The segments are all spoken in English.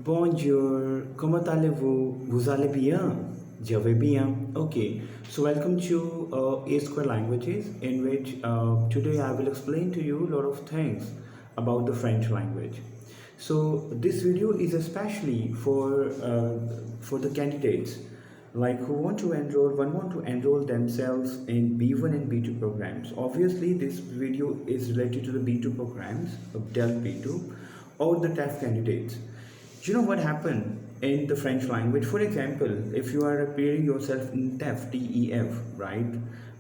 Bonjour, comment allez-vous? Vous allez bien? Je vais bien. Okay, so welcome to A Square Languages, in which today I will explain to you a lot of things about the French language. So this video is especially for the candidates like who want to enroll themselves in B1 and B2 programs. Obviously, this video is related to the B2 programs of DEL B2 or the TEF candidates. You know what happened in the French language? For example, if you are appearing yourself in TEF, TEF, right?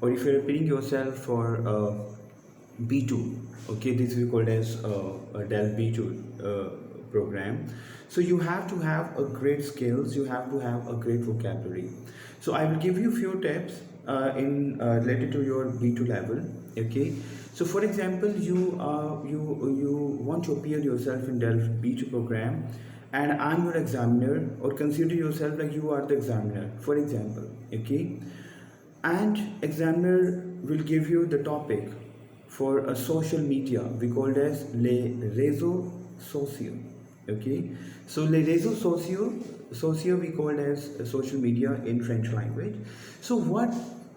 Or if you're appearing yourself for B2, okay, this is called as a DEL B2 program. So you have to have a great skills, you have to have a great vocabulary. So I will give you few tips in related to your B2 level, okay. So for example, you want to appear yourself in DEL B2 program, and I'm your examiner, or consider yourself like you are the examiner, for example, okay. And examiner will give you the topic for a social media, we call it as les réseaux sociaux, okay. So les réseaux sociaux we call it as social media in French language. So what,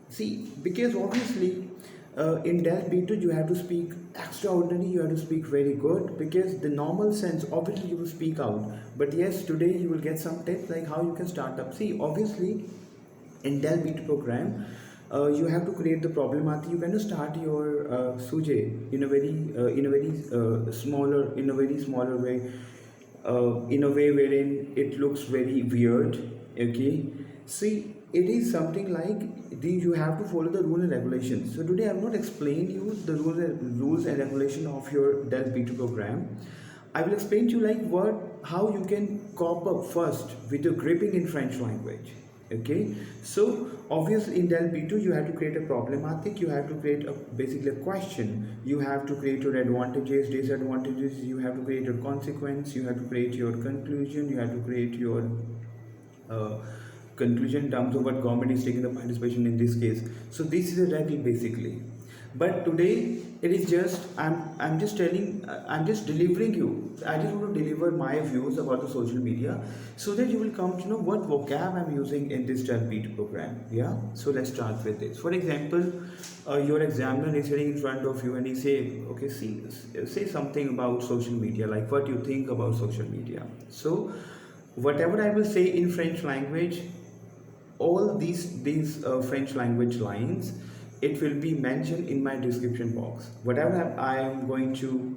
see, because obviously in DEL B2 you have to speak extraordinary, you have to speak very good, because the normal sense obviously you will speak out, but yes, today you will get some tips like how you can start up. See, obviously in DEL B2 program, you have to create the problematic. You cannot start your suje in a very smaller way, in a way wherein it looks very weird. Okay, see, it is something like you have to follow the rule and regulations. So today I have not explained you the rules and regulation of your DEL B2 program. I will explain to you like how you can cope up first with your gripping in French language. Okay, so obviously in DEL B2 you have to create a problematic, you have to create basically a question, you have to create your advantages, disadvantages, you have to create your consequence, you have to create your conclusion, you have to create your uh, conclusion in terms of what government is taking the participation in this case. So this is a regular basically, but today it is just I'm just telling, I'm just delivering you, I just want to deliver my views about the social media, so that you will come to know what vocab I'm using in this DEL B2 program. Yeah, so let's start with this. For example, your examiner is sitting in front of you and he say, okay, see, say something about social media, like what you think about social media. So whatever I will say in French language, all these French language lines, it will be mentioned in my description box. Whatever I am going to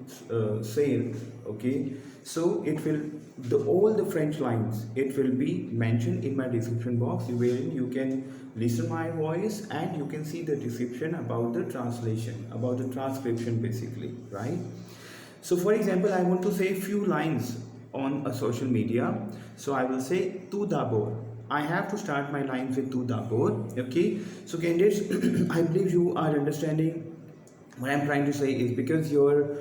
say, okay. So it will, the all the French lines, it will be mentioned in my description box, wherein you can listen my voice and you can see the description about the translation, about the transcription basically, right? So for example, I want to say a few lines on a social media. So I will say tout d'abord. I have to start my lines with tout d'abord. Okay. So candidates, I believe you are understanding what I'm trying to say is, because your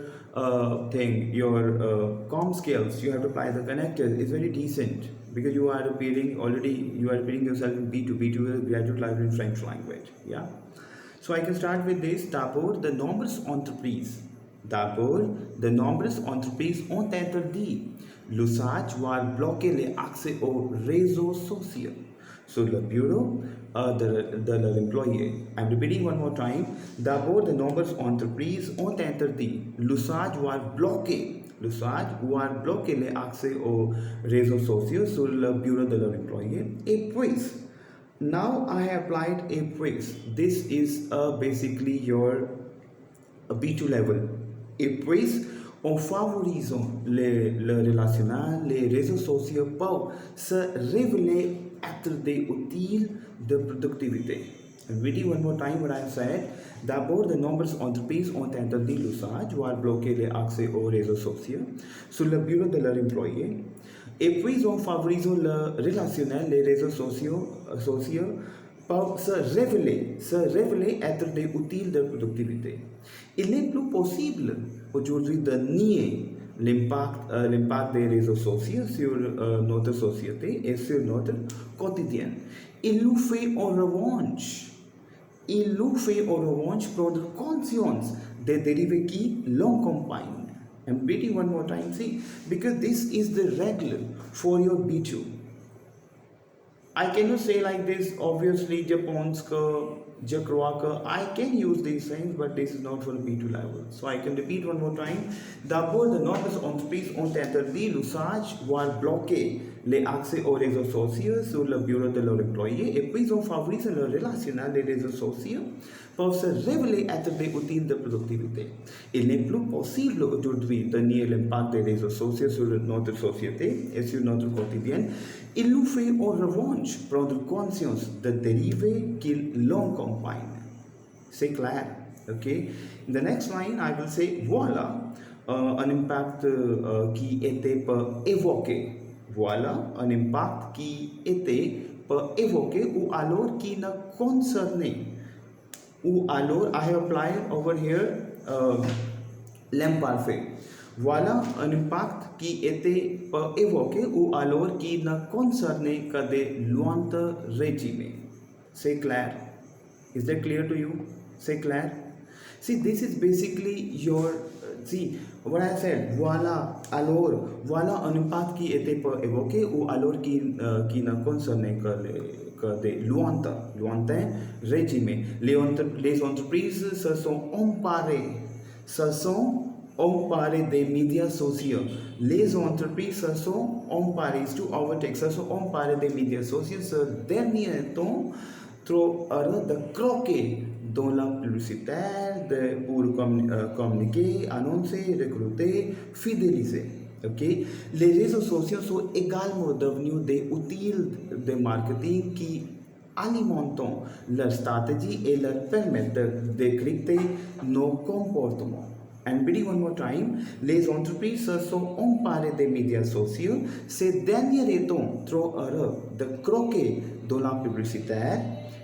your com skills, you have to apply the connectors is very decent, because you are appearing already, you are appearing yourself in B2. B2 is a graduate level in French language. Yeah. So I can start with this. D'abord, de nombreuses entreprises. D'abord, de nombreuses entreprises ont interdit l'usage ou a bloqué l'accès aux réseaux sociaux sur le bureau de l'employé. I'm repeating one more time. D'abord, de nombreuses entreprises ont interdit l'usage ou a bloqué l'accès aux réseaux sociaux sur le bureau de l'employé. Et puis, now I have applied a quiz. This is basically your B2 level. A quiz en favorisant le relationnel, les réseaux sociaux pour se révéler être des outils de productivité. I'm reading one more time what I said. D'abord, de nombreuses entreprises ont interdit l'usage ou bloqué l'accès aux réseaux sociaux sur le bureau de leur employé. Et puis, en favorisant le relationnel, les réseaux sociaux pour se révéler être des outils de productivité. Il n'est plus possible aujourd'hui de nier l'impact des réseaux sociaux sur notre société et sur notre quotidien. Il nous fait en revanche prendre conscience des dérivés qui l'accompagnent. I'm repeating one more time, see, because this is the regular for your B2. I cannot say like this, obviously, Japonska, Jakroaka, I can use these things, but this is not for the B2 level. So I can repeat one more time. D'abord, de novas entreprises ont interdit l'usage, voire bloqué les accès aux réseaux sociaux sur le bureau de leurs employés, et puis ont favorisé le relationnel des réseaux sociaux peuvent se révéler être des outils de productivité. Il n'est plus possible aujourd'hui de nier l'impact des réseaux sociaux sur notre société et sur notre quotidien. Il nous fait en revanche prendre conscience des dérivés qui l'accompagnent. C'est clair, ok? In the next line, I will say, voilà un impact qui était pas évoqué. Voilà un impact qui était pas évoqué ou alors qui ne concernait. Ou alors, I have applied over here l'imparfait. Voilà un impact qui était pas évoqué ou alors qui ne concernait que des lointains régimes. C'est clair? Is that clear to you? C'est clair? See, this is basically your, see, what I said, voilà, alors, voilà un impact qui était pas évoqué ou alors qui ne concernait que des lointains régimes. Les entreprises se sont emparées des médias sociaux. Les entreprises se sont emparées, to overtake, se sont emparées des médias sociaux ce dernier temps trop heureux de croquer dans la publicité pour communiquer, annoncer, recruter, fidéliser. Okay? Les réseaux sociaux sont également devenus des outils de marketing qui alimentent leur stratégie et leur permettent de décrypter nos comportements. And reading one more time, les entreprises se sont emparées des médias sociaux ces derniers temps trop heureux de croquer dans la publicité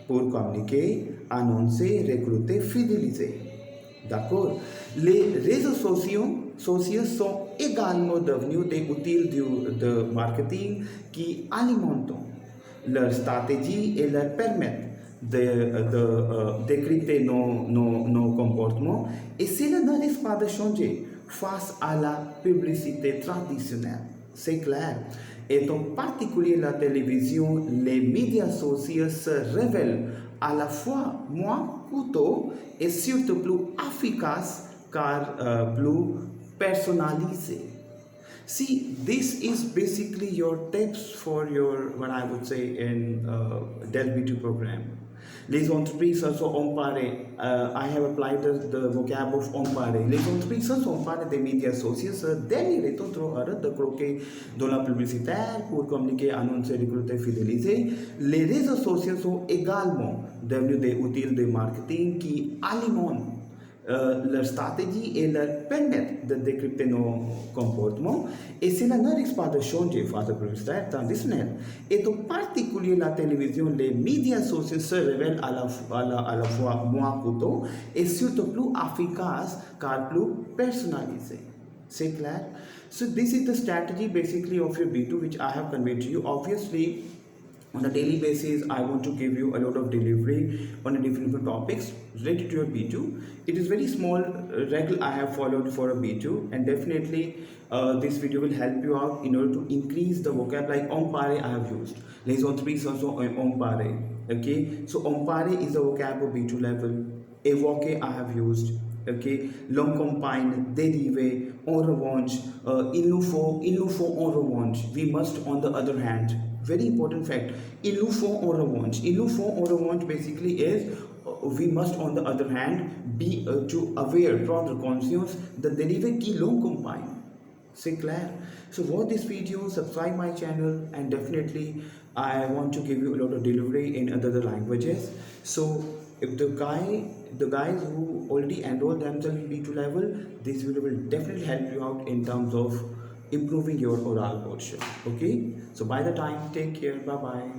pour communiquer, annoncer, recruter, fidéliser. D'accord? Les réseaux sociaux sont également devenus des outils de marketing qui alimentent leur stratégie et leur permettent de décrypter nos comportements. Et cela ne risque pas de changer face à la publicité traditionnelle. C'est clair. Et en particulier la télévision, les médias sociaux se révèlent à la fois moins coûteux et surtout plus efficaces car plus personnalisés. See, this is basically your tips for your, what I would say, in Dell B2 program. Les entreprises se sont emparées. I have applied the vocab of emparées. Les entreprises se sont emparées des médias sociaux. Ce dernier est trop heureux de croquer dans la publicité pour communiquer, annoncer, recruter, fidéliser. Les réseaux sociaux sont également devenus des outils de marketing qui alimentent leur stratégie et leur permettent de décrypter nos comportements et cela ne risque pas de changer face à la publicité traditionnelle. Et en particulier la télévision, les médias sociaux se révèlent à la fois moins coûteux et surtout plus efficaces car plus personnalisés. C'est clair? So this is the strategy basically of your B2 which I have conveyed to you. Obviously, on a daily basis, I want to give you a lot of delivery on a different topics related to your B2. It is very small regular I have followed for a B2 and definitely this video will help you out in order to increase the vocab like empare I have used. Les entreprises also empare. Okay, so empare is the vocab of B2 level. Évoquer I have used. Okay, l'accompagne, dériver, en revanche, il nous faut en revanche. We must on the other hand. Very important fact. Il nous faut en revanche. Il nous faut en revanche basically is we must on the other hand be to aware, prendre conscience the dérivé qui l'accompagne. C'est clair? So watch this video, subscribe my channel and definitely I want to give you a lot of delivery in other languages. So if the guys who already enrolled themselves in B2 level, this video will definitely help you out in terms of improving your oral portion. Okay, so by the time, take care, bye bye.